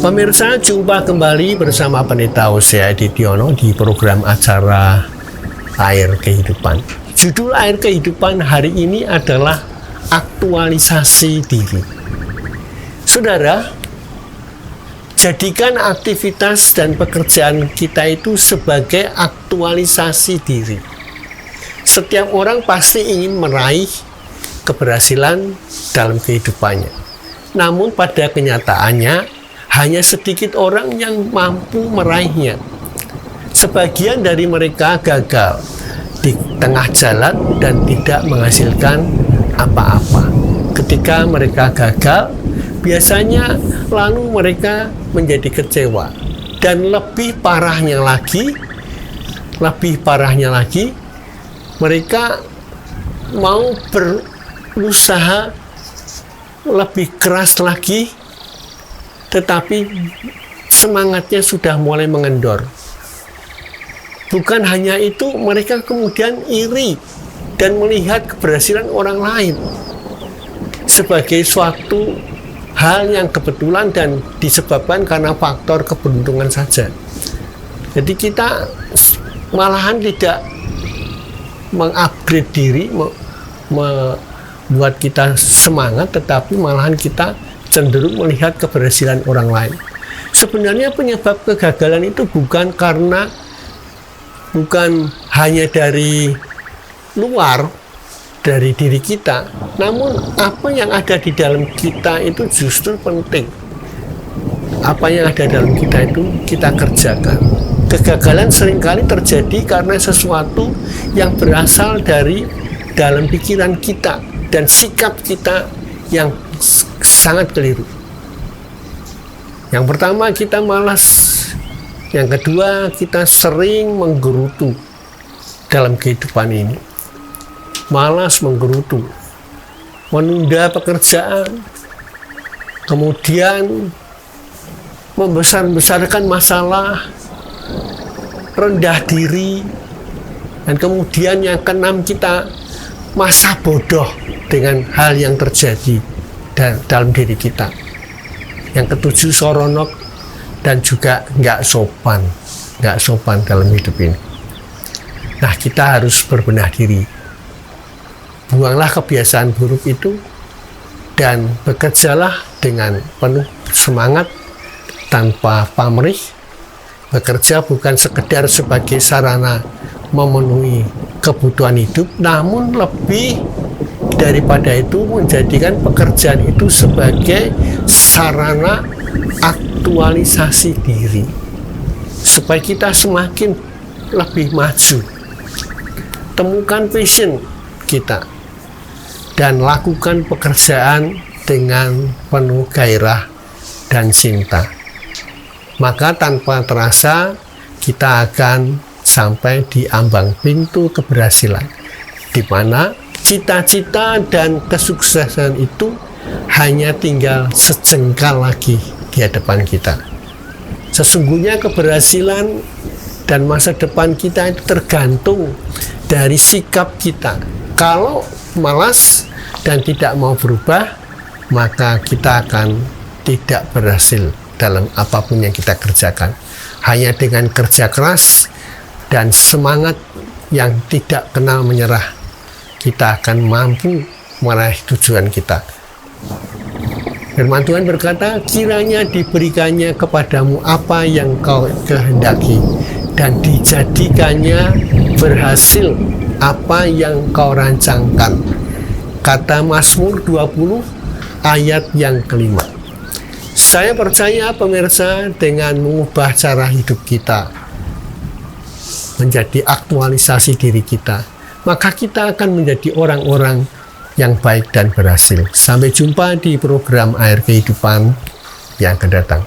Pemirsa, jumpa kembali bersama Pendeta Hosea Adityono di program acara Air Kehidupan. Judul Air Kehidupan hari ini adalah aktualisasi diri. Saudara, jadikan aktivitas dan pekerjaan kita itu sebagai aktualisasi diri. Setiap orang pasti ingin meraih keberhasilan dalam kehidupannya. Namun pada kenyataannya, hanya sedikit orang yang mampu meraihnya. Sebagian dari mereka gagal di tengah jalan dan tidak menghasilkan apa-apa. Ketika mereka gagal, biasanya lalu mereka menjadi kecewa. Dan lebih parahnya lagi, mereka mau berusaha lebih keras lagi, tetapi semangatnya sudah mulai mengendor. Bukan hanya itu, mereka kemudian iri dan melihat keberhasilan orang lain sebagai suatu hal yang kebetulan dan disebabkan karena faktor keberuntungan saja. Jadi kita malahan tidak mengupgrade diri, membuat kita semangat, tetapi malahan kita cenderung melihat keberhasilan orang lain. Sebenarnya penyebab kegagalan itu bukan hanya dari luar, dari diri kita, namun apa yang ada di dalam kita itu justru penting. Apa yang ada dalam kita itu kita kerjakan. Kegagalan seringkali terjadi karena sesuatu yang berasal dari dalam pikiran kita dan sikap kita yang sangat keliru. Yang pertama, kita malas. Yang kedua, kita sering menggerutu dalam kehidupan ini. Malas menggerutu, menunda pekerjaan, kemudian membesar-besarkan masalah, rendah diri, dan kemudian yang keenam, kita masa bodoh dengan hal yang terjadi dalam diri kita. Yang ketujuh, soronok dan juga nggak sopan dalam hidup ini. Nah, kita harus berbenah diri. Buanglah kebiasaan buruk itu dan bekerjalah dengan penuh semangat tanpa pamrih. Bekerja bukan sekedar sebagai sarana memenuhi kebutuhan hidup, namun lebih daripada itu menjadikan pekerjaan itu sebagai sarana aktualisasi diri supaya kita semakin lebih maju. Temukan passion kita dan lakukan pekerjaan dengan penuh gairah dan cinta. Maka tanpa terasa kita akan sampai di ambang pintu keberhasilan, di mana cita-cita dan kesuksesan itu hanya tinggal sejengkal lagi di hadapan kita. Sesungguhnya keberhasilan dan masa depan kita itu tergantung dari sikap kita. Kalau malas dan tidak mau berubah, maka kita akan tidak berhasil dalam apapun yang kita kerjakan. Hanya dengan kerja keras dan semangat yang tidak kenal menyerah, kita akan mampu meraih tujuan kita. Firman Tuhan berkata, kiranya diberikannya kepadamu apa yang kau kehendaki, dan dijadikannya berhasil apa yang kau rancangkan. Kata Mazmur 20 ayat yang kelima. Saya percaya pemirsa, dengan mengubah cara hidup kita menjadi aktualisasi diri kita, maka kita akan menjadi orang-orang yang baik dan berhasil. Sampai jumpa di program Air Kehidupan yang akan datang.